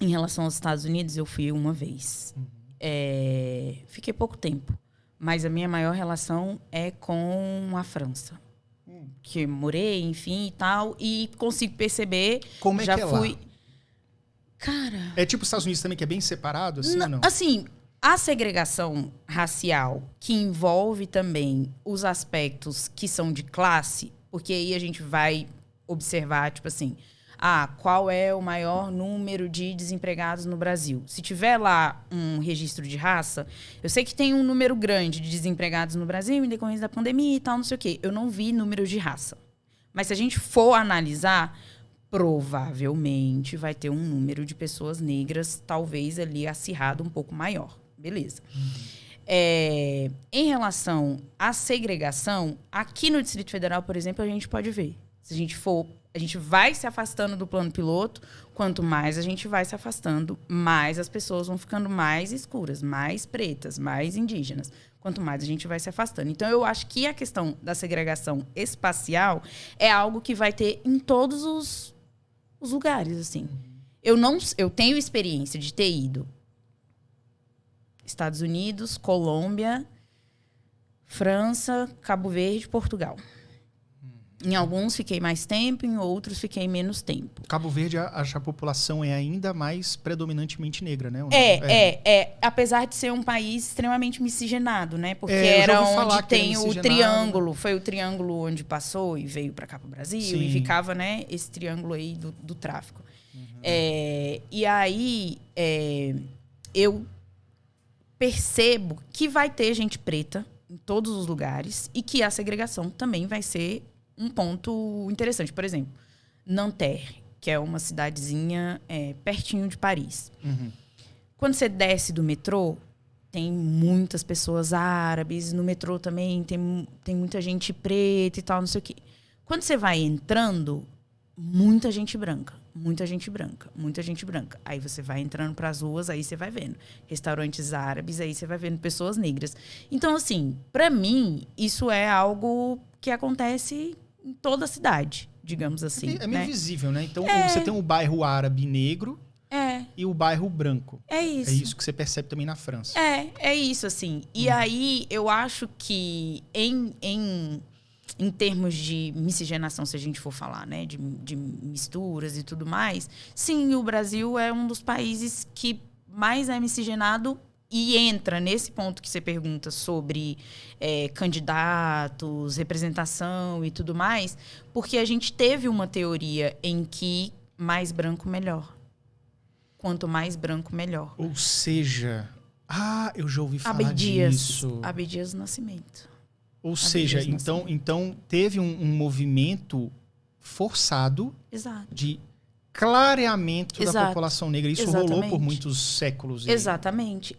Em relação aos Estados Unidos, eu fui uma vez. Fiquei pouco tempo. Mas a minha maior relação é com a França. Que morei, enfim, e tal. E consigo perceber... Como é já que é fui... lá? Cara... É tipo os Estados Unidos também, que é bem separado, assim, ou não? Assim, a segregação racial, que envolve também os aspectos que são de classe, porque aí a gente vai observar, tipo assim... qual é o maior número de desempregados no Brasil? Se tiver lá um registro de raça, eu sei que tem um número grande de desempregados no Brasil em decorrência da pandemia e tal, não sei o quê. Eu não vi números de raça. Mas se a gente for analisar, provavelmente vai ter um número de pessoas negras, talvez ali acirrado um pouco maior. Beleza. Em relação à segregação, aqui no Distrito Federal, por exemplo, a gente pode ver. Se a gente for... A gente vai se afastando do plano piloto. Quanto mais a gente vai se afastando, mais as pessoas vão ficando mais escuras, mais pretas, mais indígenas. Quanto mais a gente vai se afastando. Então, eu acho que a questão da segregação espacial é algo que vai ter em todos os lugares, assim. Eu tenho experiência de ter ido Estados Unidos, Colômbia, França, Cabo Verde, Portugal. Em alguns fiquei mais tempo, em outros fiquei menos tempo. Cabo Verde, acho que a população é ainda mais predominantemente negra, né? Apesar de ser um país extremamente miscigenado, né? Porque eu já era ouvi falar onde que era tem o miscigenado. triângulo. Foi o triângulo onde passou e veio para cá para o Brasil. Sim. E ficava, né, esse triângulo aí do tráfico. E aí, eu percebo que vai ter gente preta em todos os lugares e que a segregação também vai ser um ponto interessante. Por exemplo, Nanterre, que é uma cidadezinha pertinho de Paris. Quando você desce do metrô, tem muitas pessoas árabes. No metrô também tem muita gente preta e tal, não sei o quê. Quando você vai entrando, muita gente branca. Muita gente branca, muita gente branca. Aí você vai entrando para as ruas, aí você vai vendo restaurantes árabes, aí você vai vendo pessoas negras. Então, assim, para mim, isso é algo que acontece em toda a cidade, digamos assim. É meio visível, né? Então, você tem o bairro árabe negro e o bairro branco. É isso. É isso que você percebe também na França. É isso, assim. E aí, eu acho que em termos de miscigenação, se a gente for falar, né, de misturas e tudo mais, sim, o Brasil é um dos países que mais é miscigenado e entra nesse ponto que você pergunta sobre candidatos, representação e tudo mais, porque a gente teve uma teoria em que mais branco, melhor. Quanto mais branco, melhor. Ou seja... eu já ouvi falar disso. Abdias do Nascimento. Ou seja, então teve um movimento forçado de clareamento da população negra. Isso rolou por muitos séculos. Exatamente.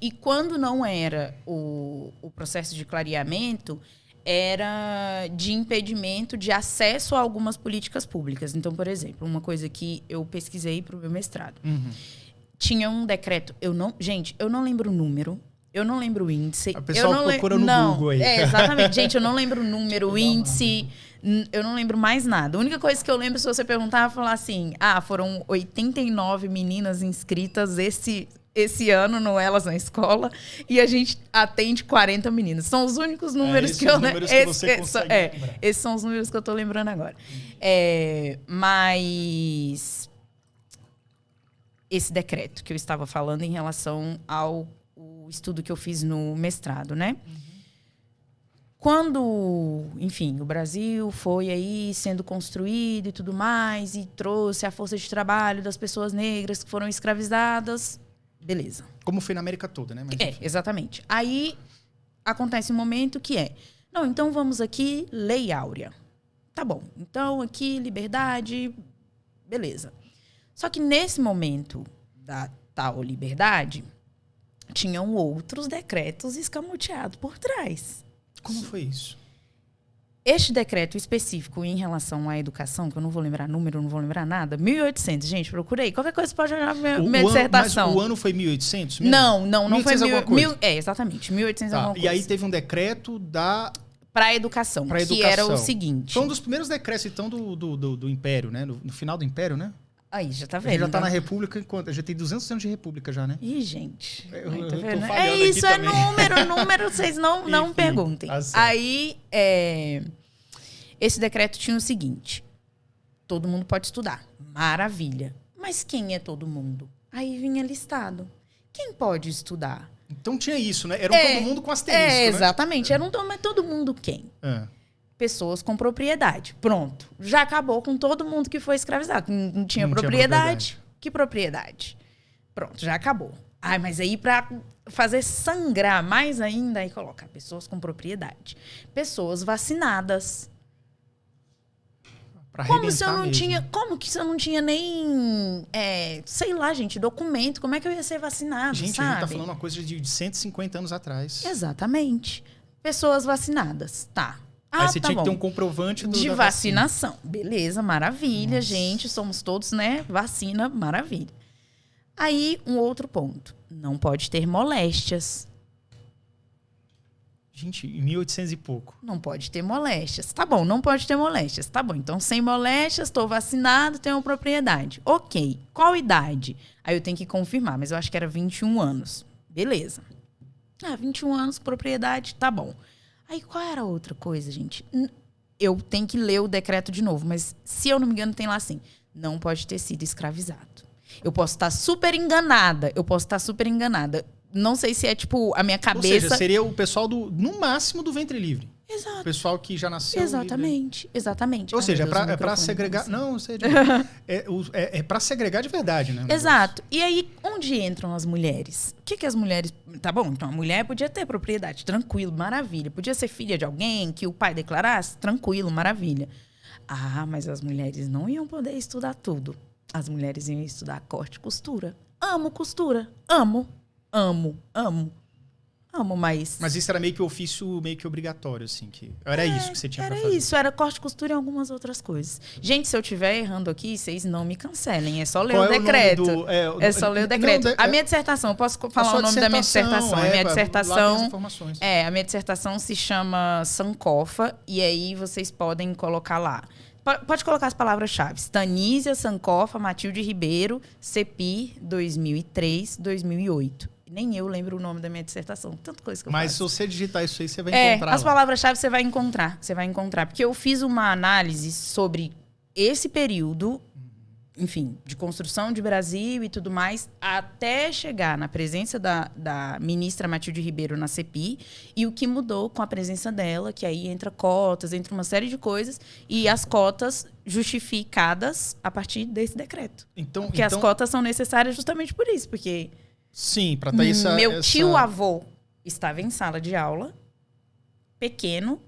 E quando não era o processo de clareamento, era de impedimento de acesso a algumas políticas públicas. Então, por exemplo, uma coisa que eu pesquisei para o meu mestrado. Tinha um decreto, eu não lembro o número, eu não lembro o índice. A pessoa procura no Google aí. Exatamente. Gente, eu não lembro o número, o índice. Eu não lembro mais nada. A única coisa que eu lembro, se você perguntar, falar assim... foram 89 meninas inscritas esse ano no Elas na Escola. E a gente atende 40 meninas. São os únicos números que eu lembro. Esses são os números que eu tô lembrando agora. Mas... Esse decreto que eu estava falando em relação ao estudo que eu fiz no mestrado, né? Quando, enfim, o Brasil foi aí sendo construído e tudo mais, e trouxe a força de trabalho das pessoas negras que foram escravizadas, beleza. Como foi na América toda, né? Mas, exatamente. Aí acontece um momento que não, então vamos aqui, Lei Áurea. Tá bom, então aqui, liberdade, beleza. Só que nesse momento da tal liberdade, tinham outros decretos escamoteados por trás. Como foi isso? Este decreto específico em relação à educação, que eu não vou lembrar número, não vou lembrar nada, 1800, gente, procurei. Qualquer coisa pode olhar minha dissertação. Mas o ano foi 1800 mesmo? Não foi 1800. Exatamente, 1800 alguma coisa. E aí teve um decreto para a educação, que era o seguinte. Foi um dos primeiros decretos, então, do Império, né? No final do Império, né? Aí, já tá vendo. A gente já tá na República, já tem 200 anos de República já, né? Ih, gente. Eu tá vendo? É isso, é número, vocês não perguntem. Aí, esse decreto tinha o seguinte: todo mundo pode estudar. Maravilha. Mas quem é todo mundo? Aí vinha listado. Quem pode estudar? Então tinha isso, né? Era todo mundo com asterisco, né? Exatamente. Era mas todo mundo quem? Pessoas com propriedade. Pronto. Já acabou com todo mundo que foi escravizado. Não tinha propriedade. Que propriedade? Pronto, já acabou. Mas aí para fazer sangrar mais ainda, aí coloca pessoas com propriedade. Pessoas vacinadas. Como que se eu não tinha nem, sei lá, gente, documento? Como é que eu ia ser vacinado, gente, sabe? A gente tá falando uma coisa de 150 anos atrás. Exatamente. Pessoas vacinadas, tá. Aí você tinha que ter um comprovante de vacinação. Beleza, maravilha, gente. Somos todos, né? Vacina, maravilha. Aí, um outro ponto. Não pode ter moléstias. Gente, em 1800 e pouco. Não pode ter moléstias. Tá bom, não pode ter moléstias. Tá bom, então sem moléstias, estou vacinado, tenho propriedade. Ok, qual idade? Aí eu tenho que confirmar, mas eu acho que era 21 anos. Beleza. 21 anos, propriedade, tá bom. Aí qual era a outra coisa, gente? Eu tenho que ler o decreto de novo, mas se eu não me engano tem lá assim, não pode ter sido escravizado. Eu posso estar super enganada, Não sei se é, tipo, a minha cabeça... Ou seja, seria o pessoal, no máximo, do ventre livre. Exato. O pessoal que já nasceu exatamente. Ou seja, é pra segregar... Não sei. É pra segregar de verdade, né? Exato. E aí, onde entram as mulheres? O que as mulheres... Tá bom, então a mulher podia ter propriedade, tranquilo, maravilha. Podia ser filha de alguém que o pai declarasse, tranquilo, maravilha. Mas as mulheres não iam poder estudar tudo. As mulheres iam estudar corte e costura. Amo costura. Amo, mas... Mas isso era meio que ofício, meio que obrigatório, assim. Era isso que você tinha pra fazer. Era isso, era corte e costura e algumas outras coisas. Gente, se eu estiver errando aqui, vocês não me cancelem. É só ler o decreto. É só ler o decreto. A minha dissertação, posso falar o nome da minha dissertação? A minha dissertação... A minha dissertação se chama Sankofa, e aí vocês podem colocar lá. Pode colocar as palavras-chave. Tanísia Sankofa Matilde Ribeiro, CEPI, 2003, 2008. Nem eu lembro o nome da minha dissertação. Tanta coisa que eu faço. Mas se você digitar isso aí, você vai encontrar. As palavras-chave você vai encontrar. Porque eu fiz uma análise sobre esse período, enfim, de construção de Brasil e tudo mais, até chegar na presença da ministra Matilde Ribeiro na CEPI, e o que mudou com a presença dela, que aí entra cotas, entra uma série de coisas, e as cotas justificadas a partir desse decreto. Porque as cotas são necessárias justamente por isso, porque... Sim, para ter Meu tio-avô estava em sala de aula, pequeno,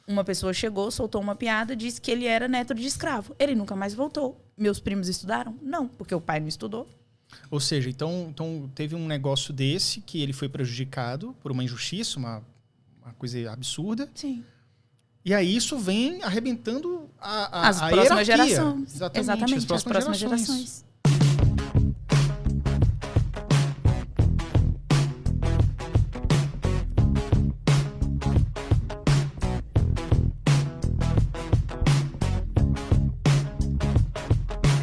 uma pessoa chegou, soltou uma piada, disse que ele era neto de escravo. Ele nunca mais voltou. Meus primos estudaram? Não, porque o pai não estudou. Ou seja, então teve um negócio desse que ele foi prejudicado por uma injustiça, uma coisa absurda. Sim. E aí isso vem arrebentando as próximas gerações. Exatamente, as próximas gerações.